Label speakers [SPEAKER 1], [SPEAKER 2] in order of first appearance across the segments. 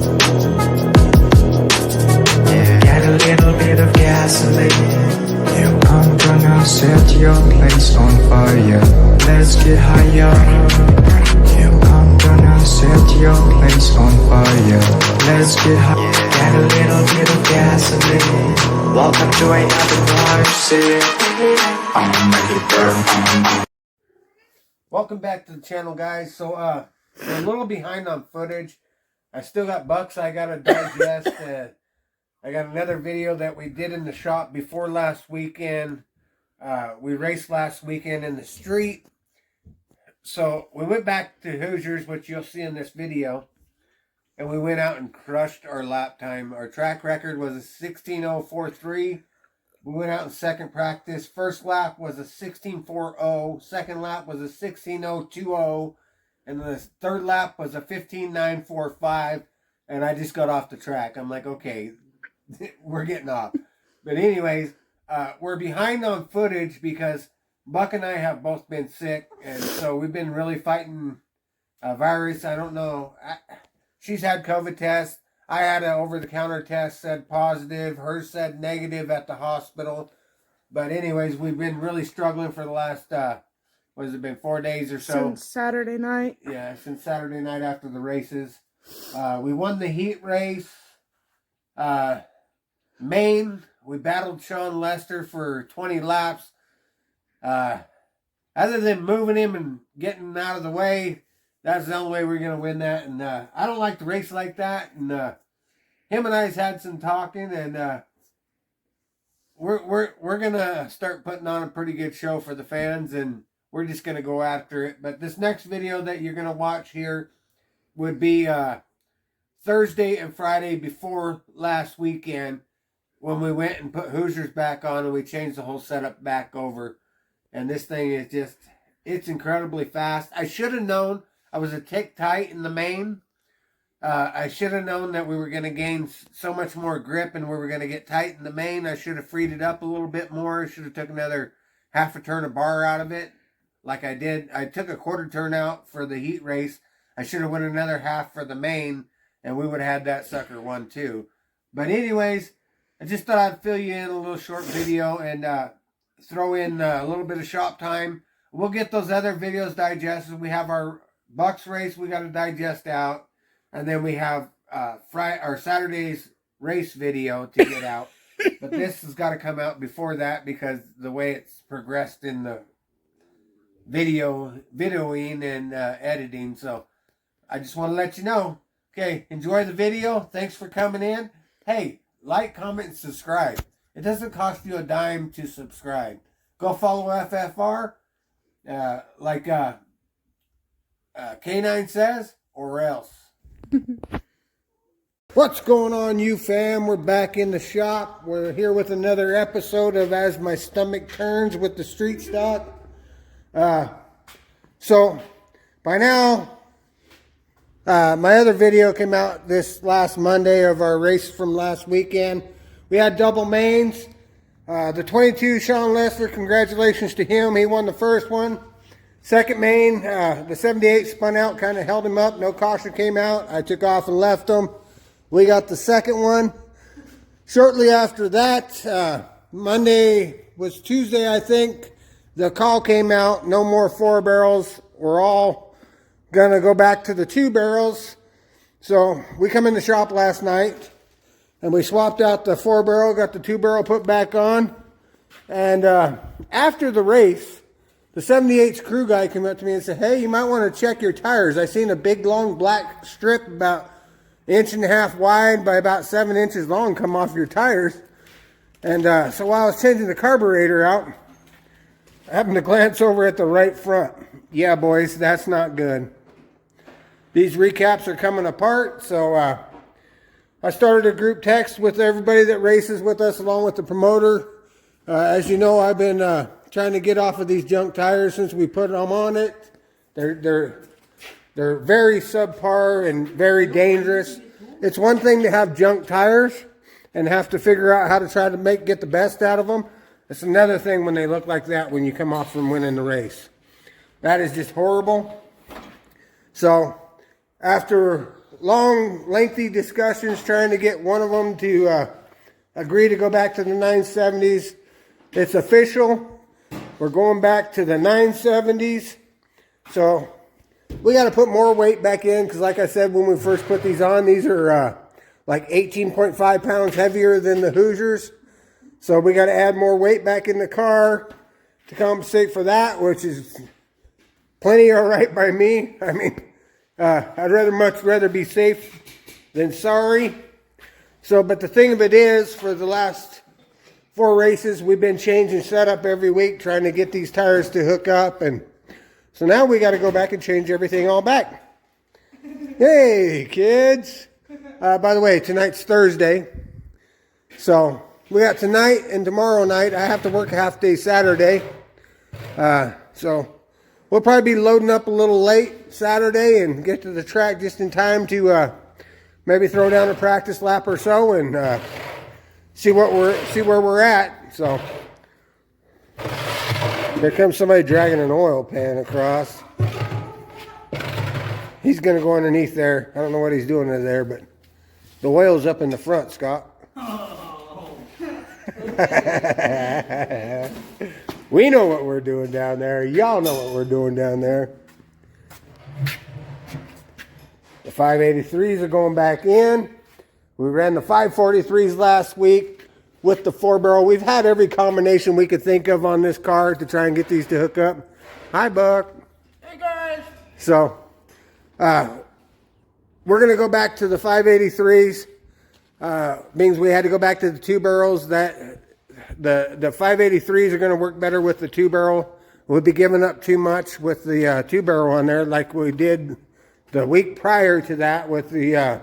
[SPEAKER 1] Yeah, get a little bit of gasoline. Yeah, I'm gonna set your place on fire. Let's get higher. Yeah, I'm gonna set your place on fire. Let's get higher. Get a little bit of gasoline. Welcome to another water city. I'ma make it burn.
[SPEAKER 2] Welcome back to the channel, guys. So we're a little behind on footage. I still got bucks I gotta digest. I got another video that we did in the shop before last weekend. We raced last weekend in the street. So we went back to Hoosiers, which you'll see in this video. And we went out and crushed our lap time. Our track record was a 16:043. We went out in second practice. First lap was a 16:40. Second lap was a 16:020. And the third lap was a 15:945. And I just got off the track. I'm like, okay, we're getting off. But anyways, we're behind on footage because Buck and I have both been sick. And so we've been really fighting a virus. I don't know. She's had COVID tests. I had an over-the-counter test, said positive. Hers said negative at the hospital. But anyways, we've been really struggling for the last, what has it been, 4 days or so?
[SPEAKER 3] Since Saturday night.
[SPEAKER 2] Yeah, since Saturday night after the races. We won the heat race. Maine, we battled Sean Lester for 20 laps. Other than moving him and getting out of the way, that's the only way we're going to win that. And I don't like to race like that. And him and I's had some talking. And we're going to start putting on a pretty good show for the fans. And we're just going to go after it. But this next video that you're going to watch here would be Thursday and Friday before last weekend, when we went and put Hoosiers back on and we changed the whole setup back over. And this thing is just, it's incredibly fast. I should have known. I was a tick tight in the main. I should have known that we were going to gain so much more grip and we were going to get tight in the main. I should have freed it up a little bit more. I should have took another half a turn of bar out of it like I did. I took a quarter turn out for the heat race. I should have went another half for the main and we would have had that sucker won too. But anyways, I just thought I'd fill you in a little short video and throw in a little bit of shop time. We'll get those other videos digested. We have our Bucks race we got to digest out. And then we have Friday or Saturday's race video to get out. But this has got to come out before that because the way it's progressed in the videoing and editing. So I just want to let you know. Okay, enjoy the video. Thanks for coming in. Hey, like, comment, and subscribe. It doesn't cost you a dime to subscribe. Go follow FFR, like K9 says, or else. What's going on, you fam? We're back in the shop. We're here with another episode of As My Stomach Turns with the street stock. So, by now, my other video came out this last Monday of our race from last weekend. We had double mains. The 22, Sean Lester, congratulations to him. He won the first one. Second main, the 78 spun out, kind of held him up. No caution came out. I took off and left him. We got the second one. Shortly after that, Monday was Tuesday, I think, the call came out. No more 4 barrels. We're all going to go back to the 2 barrels. So we come in the shop last night and we swapped out the 4 barrel, got the 2 barrel put back on. And after the race, the 78's crew guy came up to me and said, hey, you might want to check your tires. I seen a big, long black strip about 1.5 inches wide by about 7 inches long come off your tires. And so while I was changing the carburetor out, I happened to glance over at the right front. Yeah, boys, that's not good. These recaps are coming apart, so I started a group text with everybody that races with us along with the promoter. As you know, I've been trying to get off of these junk tires since we put them on it. They're very subpar and very dangerous. It's one thing to have junk tires and have to figure out how to try to get the best out of them. It's another thing when they look like that when you come off from winning the race. That is just horrible. So after long, lengthy discussions trying to get one of them to agree to go back to the 970s. It's official. We're going back to the 970s. So we got to put more weight back in because, like I said, when we first put these on, these are like 18.5 pounds heavier than the Hoosiers. So we got to add more weight back in the car to compensate for that, which is plenty all right by me. I mean, I'd much rather be safe than sorry. So, but the thing of it is, for the last 4 races, we've been changing setup every week, trying to get these tires to hook up. And so now we got to go back and change everything all back. Hey, kids. By the way, tonight's Thursday. So we got tonight and tomorrow night. I have to work a half day Saturday. So we'll probably be loading up a little late Saturday and get to the track just in time to maybe throw down a practice lap or so and see where we're at. So here comes somebody dragging an oil pan across. He's going to go underneath there. I don't know what he's doing in there, but the oil's up in the front, Scott. Oh. We know what we're doing down there. Y'all know what we're doing down there. The 583s are going back in. We ran the 543s last week with the 4-barrel. We've had every combination we could think of on this car to try and get these to hook up. Hi, Buck.
[SPEAKER 3] Hey, guys.
[SPEAKER 2] So, we're going to go back to the 583s. Means we had to go back to the 2-barrels. That the 583s are going to work better with the 2-barrel. We'll be giving up too much with the 2-barrel on there like we did the week prior to that with the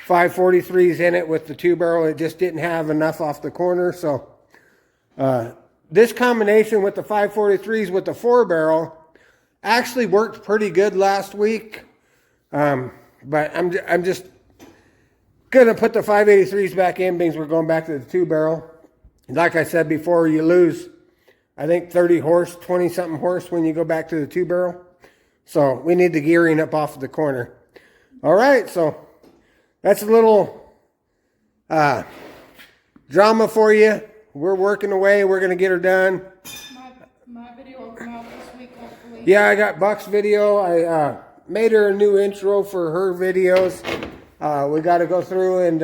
[SPEAKER 2] 543s in it with the 2-barrel. It just didn't have enough off the corner. So this combination with the 543s with the 4-barrel actually worked pretty good last week. But I'm just going to put the 583s back in because we're going back to the 2-barrel. Like I said before, you lose, I think, 30 horse, 20-something horse when you go back to the 2-barrel. So we need the gearing up off of the corner. All right, so that's a little drama for you. We're working away. We're going to get her done.
[SPEAKER 3] My video will come out this week, hopefully.
[SPEAKER 2] Yeah, I got Buck's video. I made her a new intro for her videos. We got to go through and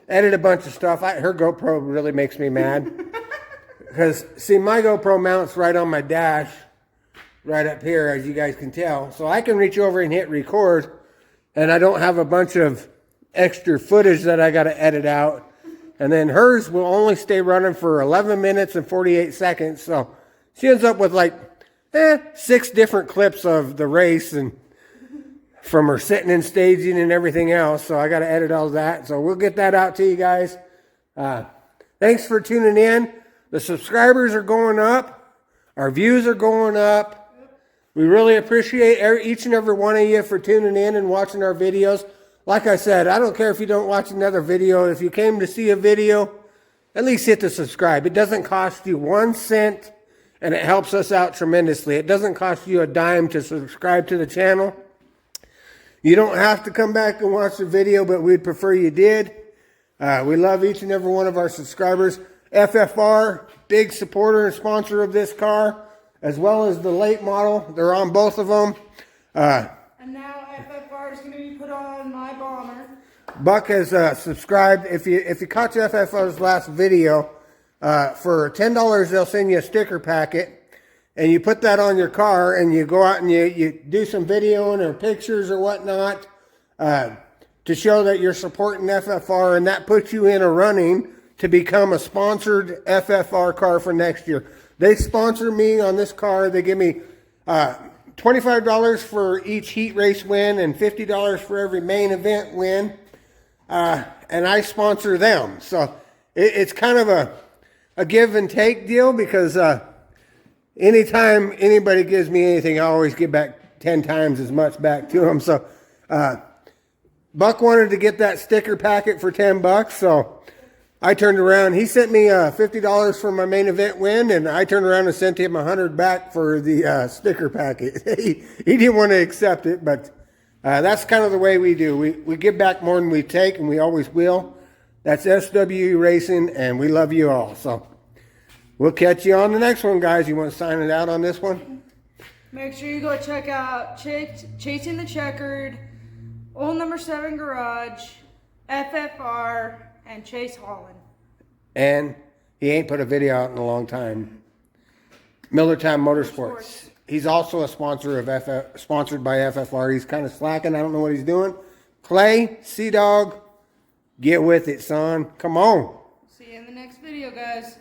[SPEAKER 2] edit a bunch of stuff. Her GoPro really makes me mad. Because, see, my GoPro mounts right on my dash, right up here, as you guys can tell. So I can reach over and hit record, and I don't have a bunch of extra footage that I got to edit out. And then hers will only stay running for 11 minutes and 48 seconds. So she ends up with like 6 different clips of the race and from her sitting and staging and everything else. So I got to edit all that. So we'll get that out to you guys. Thanks for tuning in. The subscribers are going up. Our views are going up. We really appreciate each and every one of you for tuning in and watching our videos. Like I said, I don't care if you don't watch another video. If you came to see a video, at least hit the subscribe. It doesn't cost you 1 cent, and it helps us out tremendously. It doesn't cost you a dime to subscribe to the channel. You don't have to come back and watch the video, but we'd prefer you did. We love each and every one of our subscribers. FFR, big supporter and sponsor of this car, as well as the late model. They're on both of them.
[SPEAKER 3] And now FFR is going to be put on my bomber.
[SPEAKER 2] Buck has subscribed. If you caught FFR's last video, for $10 they'll send you a sticker packet, and you put that on your car, and you go out and you do some videoing or pictures or whatnot to show that you're supporting FFR, and that puts you in a running to become a sponsored FFR car for next year. They sponsor me on this car. They give me $25 for each heat race win and $50 for every main event win. And I sponsor them. So it's kind of a give and take deal because anytime anybody gives me anything, I always give back 10 times as much back to them. So Buck wanted to get that sticker packet for $10, so I turned around. He sent me $50 for my main event win, and I turned around and sent him $100 back for the sticker packet. He didn't want to accept it, but That's kind of the way we do. We give back more than we take, and we always will. That's S.W.E Racing, and we love you all. So we'll catch you on the next one, guys. You want to sign it out on this one?
[SPEAKER 3] Make sure you go check out Chasing the Checkered, Old Number 7 Garage, FFR, and Chase Holland.
[SPEAKER 2] And he ain't put a video out in a long time. Millertown Motorsports. He's also a sponsor of sponsored by FFR. He's kind of slacking. I don't know what he's doing. Clay, Sea Dog, get with it, son. Come on.
[SPEAKER 3] See you in the next video, guys.